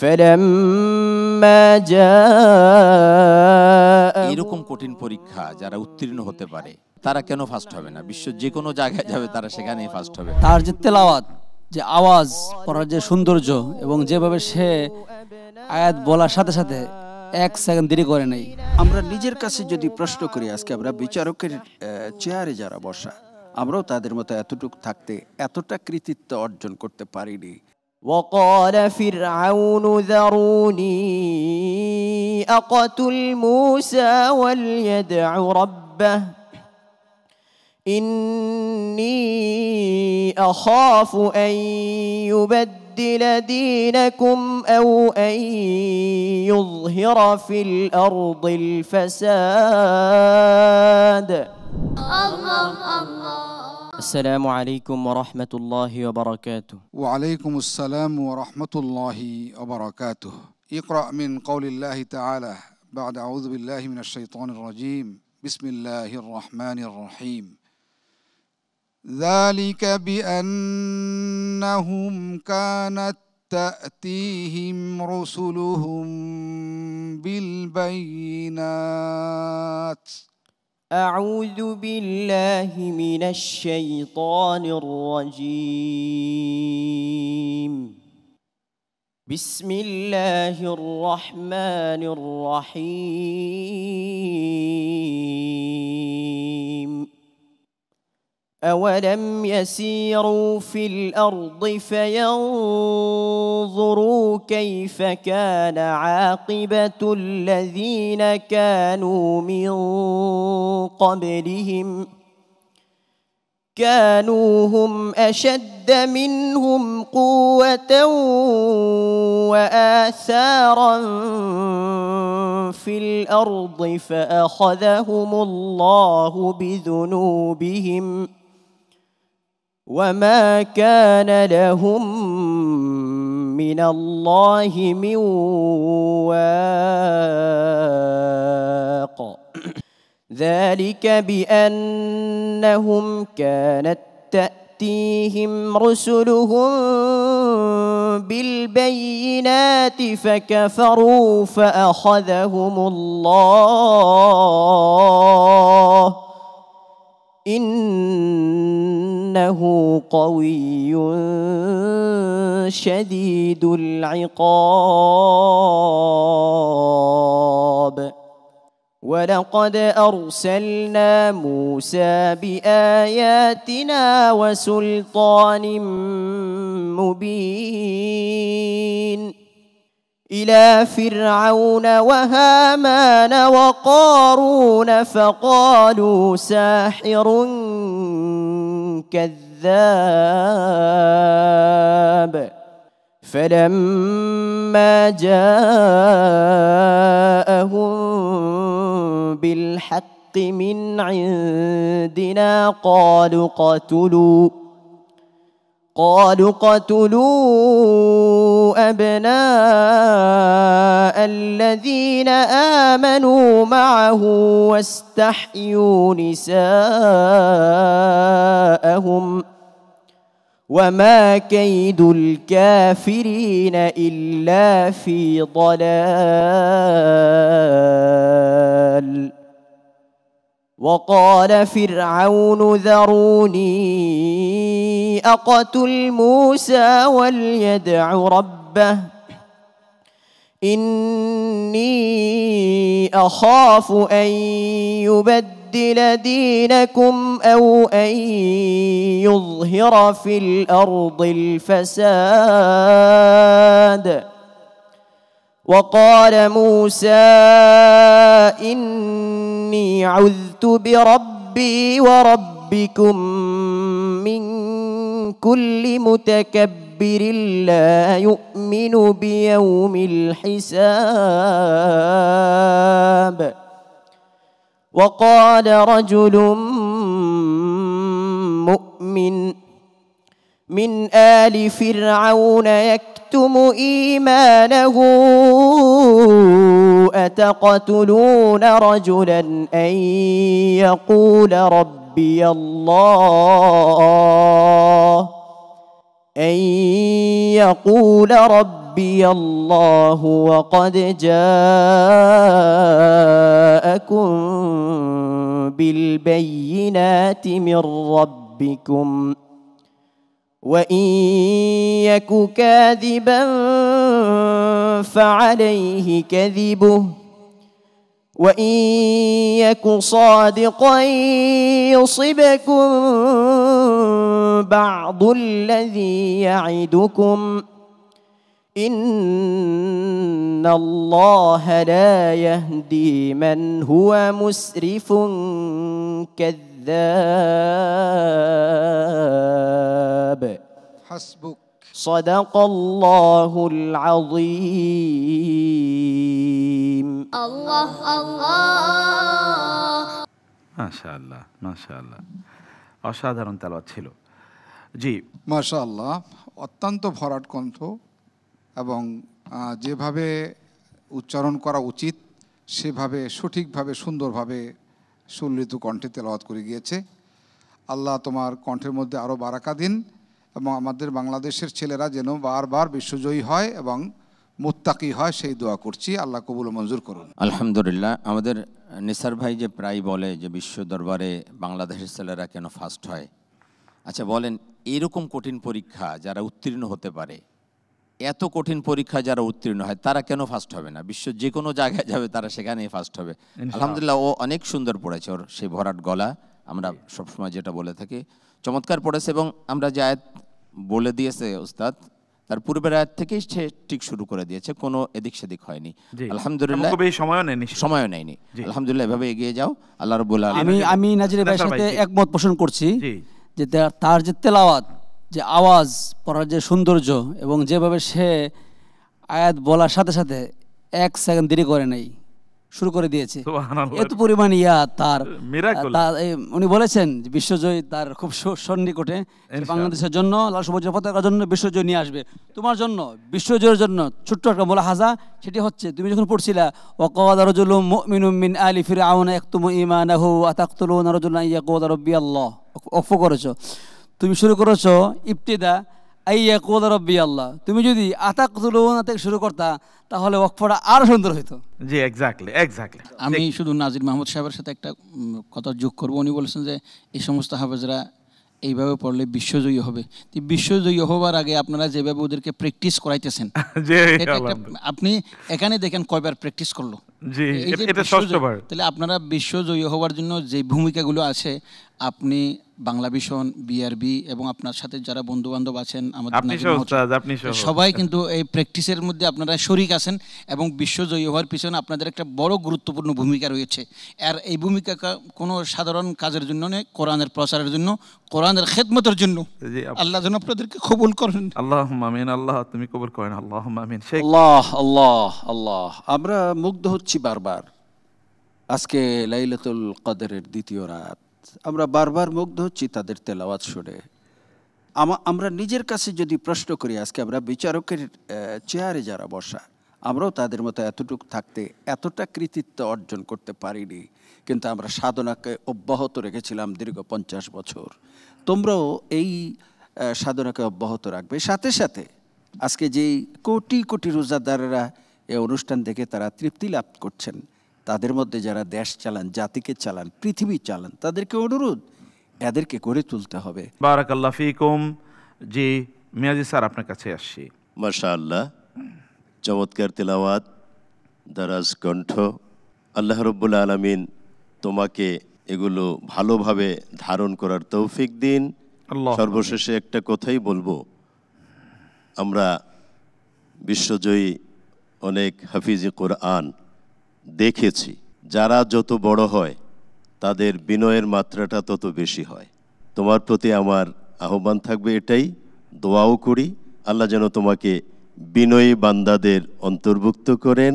فلما جاء এরকম কঠিন পরীক্ষা যারা উত্তীর্ণ হতে পারে তারা কেন ফার্স্ট হবে না? বিশ্ব যে কোনো জায়গায় যাবে তারা সেখানেই ফার্স্ট হবে। তার যে তেলাওয়াত, যে আওয়াজ, পড়ার যে সৌন্দর্য এবং যেভাবে সে আয়াত বলার সাথে সাথে এক সেকেন্ড দেরি করে নেই। আমরা নিজের কাছে যদি প্রশ্ন করি, আজকে আমরা বিচারকের চেয়ারে যারা বসা, আমরাও তাদের মতো এতটুকু থাকতে এতটা কৃতিত্ব অর্জন করতে পারিনি। وقال فرعون ذروني أقتل موسى وليدع ربه إني أخاف أن يبدل دينكم أو أن يظهر في الأرض الفساد. الله الله. السلام عليكم ورحمة الله وبركاته. وعليكم السلام ورحمة الله وبركاته. اقرأ من قول الله تعالى بعد أعوذ بالله من الشيطان الرجيم بسم الله الرحمن الرحيم ذلك بأنهم كانت تأتيهم رسلهم بالبينات. أعوذ بالله من الشيطان الرجيم بسم الله الرحمن الرحيم أولم يسيروا في الأرض فينظروا كيف كان عاقبة الذين كانوا من قبلهم كانوا هم أشد منهم قوة وآثارا في الأرض فأخذهم الله بذنوبهم وما كان لهم من الله من واق. ذلك بأنهم كانت تأتيهم رسلهم بالبينات فكفروا فأخذهم الله إنه قوي شديد العقاب. ولقد أرسلنا موسى بآياتنا وسلطان مبين إلى فرعون وهامان وقارون فقالوا ساحر كذاب. فلما جاءهم بالحق من عندنا قالوا قتلوا أبناء الذين آمنوا معه واستحيوا نساءهم وما كيد الكافرين إلا في ضلال. وقال فرعون ذروني أقتل موسى وليدع ربه إني أخاف أن يبدل دينكم أو أن يظهر في الأرض الفساد. وقال موسى إني عذت بربي وربكم من كل متكبر لا يؤمن بيوم الحساب. وقال رجل مؤمن من آل فرعون يكتم إيمانه أتقتلون رجلا أن يقول ربي الله أن يقول ربي الله وقد جاءكم بالبينات من ربكم وإن يك كاذبا فعليه كذبه وإن يك صادقا يصبكم بعض الذي يعدكم إن الله لا يهدي من هو مسرف كذاب حسبك صدق الله العظيم الله الله মাশাআল্লাহ মাশাআল্লাহ, অসাধারণ তেলাওয়াত ছিল। জি মাশাআল্লাহ, অত্যন্ত ভরাট কণ্ঠ এবং যেভাবে উচ্চারণ করা উচিত সেভাবে সঠিকভাবে সুন্দরভাবে সুললিত কণ্ঠে তেলাওয়াত করে গিয়েছে। আল্লাহ তোমার কণ্ঠের মধ্যে আরও বারাকা দিন এবং আমাদের বাংলাদেশের ছেলেরা যেন বারবার বিশ্বজয়ী হয় এবং মুত্তাকি হয় সেই দোয়া করছি। আল্লাহ কবুল ও মঞ্জুর করুন। আলহামদুলিল্লাহ। আমাদের নিসার ভাই যে প্রায় বলে যে বিশ্ব দরবারে বাংলাদেশের ছেলেরা কেন ফার্স্ট হয়, আচ্ছা বলেন এরকম কঠিন পরীক্ষা যারা উত্তীর্ণ হতে পারে, এত কঠিন পরীক্ষা যারা উত্তীর্ণ হয় তারা কেন ফার্স্ট হবে না? বিশ্ব যে কোনো জায়গায় যাবে তারা সেখানেই ফার্স্ট হবে। আলহামদুলিল্লাহ, ও অনেক সুন্দর পড়েছে, ওর সেই ভরাট গলা আমরা সবসময় যেটা বলে থাকি চমৎকার পড়েছে। এবং আমরা যে আয়াত বলে দিয়েছে উস্তাদ, তার পূর্বের আয়াত থেকেই সে ঠিক শুরু করে দিয়েছে, কোনো এদিক সেদিক হয়নি। আলহামদুলিল্লাহ, সময়ও নেয়নি। আলহামদুলিল্লাহ, এভাবে এগিয়ে যাও। আল্লাহ রাব্বুল আলামিন। আমি নাজির ভাইয়ের সাথে একমত পোষণ করছি যে তার যে তেলাওয়াত, যে আওয়াজ পড়ার যে সৌন্দর্য এবং যেভাবে সে আয়াত বলার সাথে সাথে 1 সেকেন্ড দেরি করে নাই, শুরু করে দিয়েছে। এত পরিমাণ তার উনি বলেছেন যে বিশ্বজয় তার খুব সন্নিকটে, বাংলাদেশের জন্য লাল সবুজের পতাকার জন্য বিশ্বজয় নিয়ে আসবে। তোমার জন্য বিশ্বজয়ের জন্য ছোট্ট একটা মুলাহাজা, সেটি হচ্ছে তুমি যখন পড়ছিলা ওয়াকাদ রাজুলুম মুমিনুম মিন আলি ফিরআউন ইয়াকতুমু ঈমানাহু আতাকতুলুনা রাজুলান ইয়াকুলু রাব্বি আল্লাহ, ওয়াকফ করেছো। তুমি শুরু করেছো ইবতিদা আইয়াকুল রাব্বি আল্লাহ। তুমি যদি আতাকতুলুনা থেকে শুরু করতা তাহলে ওয়াকফটা আরো সুন্দর হতো। জি এক্স্যাক্টলি। আমি শুধু নাজির মাহমুদ সাহেবের সাথে একটা কথা যোগ করব। উনি বলেছেন যে এই সমস্ত হাফেজরা এইভাবে পড়লে বিশ্বজয়ী হবে। বিশ্বজয়ী হওয়ার আগে আপনারা যেভাবে ওদেরকে প্র্যাকটিস করাইতেছেন, আপনি এখানে দেখেন কয়বার প্র্যাকটিস করলো। তাহলে আপনারা বিশ্বজয়ী হওয়ার জন্য যে ভূমিকাগুলো আছে, আপনি বাংলা ভিশন, বিআরবি এবং আপনার সাথে যারা বন্ধু বান্ধব আছেন আমাদের সবাই কিন্তু এই প্র্যাকটিসের মধ্যে আপনারা শরিক আছেন এবং বিশ্বজয়ী হওয়ার পিছনে আপনাদের একটা বড় গুরুত্বপূর্ণ ভূমিকা রয়েছে। আর এই ভূমিকা কোনো সাধারণ কাজের জন্য নয়, কোরআনের প্রচারের জন্য, কোরআনের খেদমতের জন্য। আল্লাহ যেন আপনাদেরকে কবুল করেন। আল্লাহুম্মা আমিন। আল্লাহ তুমি কবুল করেন। আল্লাহুম্মা আমিন। আল্লাহ আল্লাহ আল্লাহ। আমরা মুগ্ধ হচ্ছি বারবার। আজকে লাইলাতুল কদরের দ্বিতীয় রাত, আমরা বারবার মুগ্ধ হচ্ছি তাদের তেলাওয়াত শুনে। আমরা নিজের কাছে যদি প্রশ্ন করি, আজকে আমরা বিচারকের চেয়ারে যারা বসা, আমরাও তাদের মতো এতটুকু থাকতে এতটা কৃতিত্ব অর্জন করতে পারিনি, কিন্তু আমরা সাধনাকে অব্যাহত রেখেছিলাম দীর্ঘ 50 বছর। তোমরাও এই সাধনাকে অব্যাহত রাখবে। সাথে সাথে আজকে যেই কোটি কোটি রোজাদারেরা এই অনুষ্ঠান দেখে তারা তৃপ্তি লাভ করছেন, তাদের মধ্যে যারা দেশ চালান, জাতিকে চালান, পৃথিবী চালান, তাদেরকে অনুরোধ এদেরকে গড়ে তুলতে হবে। বারাকাল্লাহ ফিকুম। জি মিয়াজি স্যার, আপনার কাছে আসছি। মাশাআল্লাহ, চমৎকার তেলাওয়াত, দারাজ কণ্ঠ। আল্লাহ রাব্বুল আলামিন তোমাকে এগুলো ভালোভাবে ধারণ করার তৌফিক দিন। সর্বশেষে একটা কথাই বলবো, আমরা বিশ্বজয়ী অনেক হাফিজে কোরআন দেখেছি, যারা যত বড় হয় তাদের বিনয়ের মাত্রাটা তত বেশি হয়। তোমার প্রতি আমার আহ্বান থাকবে এটাই, দোয়াও করি আল্লাহ যেন তোমাকে বিনয়ী বান্দাদের অন্তর্ভুক্ত করেন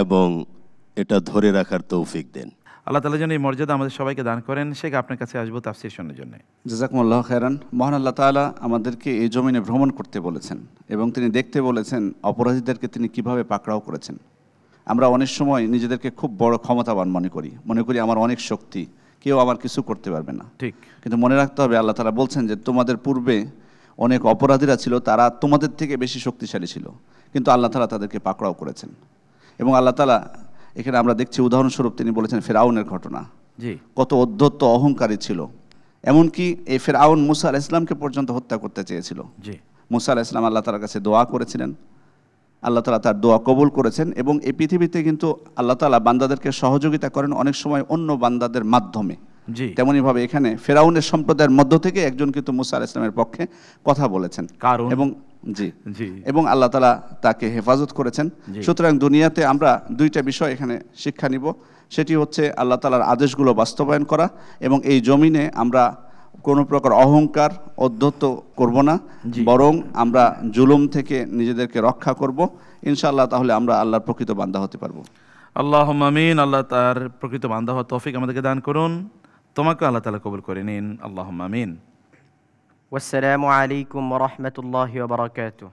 এবং এটা ধরে রাখার তৌফিক দেন। আল্লাহ তাআলা যেন এই মর্যাদা আমাদের সবাইকে দান করেন। শেখ, আপনার কাছে আসবো তাফসীর শোনার জন্য। জাযাকুমুল্লাহ খায়রান। মহান আল্লাহ তাআলা আমাদেরকে এই জমিনে ভ্রমণ করতে বলেছেন এবং তিনি দেখতে বলেছেন অপরাধীদেরকে তিনি কিভাবে পাকড়াও করেছেন। আমরা অনেক সময় নিজেদেরকে খুব বড় ক্ষমতাবান মনে করি আমার অনেক শক্তি, কেউ আমার কিছু করতে পারবে না। ঠিক। কিন্তু মনে রাখতে হবে আল্লাহ তাআলা বলছেন যে তোমাদের পূর্বে অনেক অপরাধীরা ছিল, তারা তোমাদের থেকে বেশি শক্তিশালী ছিল, কিন্তু আল্লাহ তাআলা তাদেরকে পাকড়াও করেছেন। এবং আল্লাহ তাআলা এখানে আমরা দেখছি উদাহরণস্বরূপ তিনি বলেছেন ফেরাউনের ঘটনা, কত অধ্যত্ত অহংকারী ছিল, এমনকি এই ফেরাউন মুসা আলাইহিস সালামকে পর্যন্ত হত্যা করতে চেয়েছিল। মুসা আলাইহিস সালাম আল্লাহ তাআলার কাছে দোয়া করেছিলেন, আল্লাহ তাআলা তার দোয়া কবুল করেছেন। এবং এই পৃথিবীতে কিন্তু আল্লাহ তাআলা বান্দাদেরকে সহযোগিতা করেন অনেক সময় অন্য বান্দাদের মাধ্যমে। তেমনিভাবে এখানে ফেরাউনের সম্প্রদায়ের মধ্য থেকে একজন কিন্তু মুসা আলাইহিস সালামের পক্ষে কথা বলেছেন এবং এবং আল্লাহ তাআলা তাকে হেফাজত করেছেন। সুতরাং দুনিয়াতে আমরা দুইটা বিষয় এখানে শিক্ষা নিব, সেটি হচ্ছে আল্লাহ তাআলার আদেশগুলো বাস্তবায়ন করা এবং এই জমিনে আমরা কোনো প্রকার অহংকার অধ্যত্ত করব না, বরং আমরা জুলুম থেকে নিজেদেরকে রক্ষা করব ইনশাআল্লাহ। তাহলে আমরা আল্লাহর প্রকৃত বান্দা হতে পারবো। আল্লাহুম্মা আমিন। আল্লাহ তার প্রকৃত বান্দা হওয়ার তৌফিক আমাদেরকে দান করুন, তোমাকে আল্লাহ তাআলা কবুল করে নিন। আল্লাহুম্মা আমিন। ওয়াসসালামু আলাইকুম ওয়া রাহমাতুল্লাহি ওয়া বারাকাতুহু।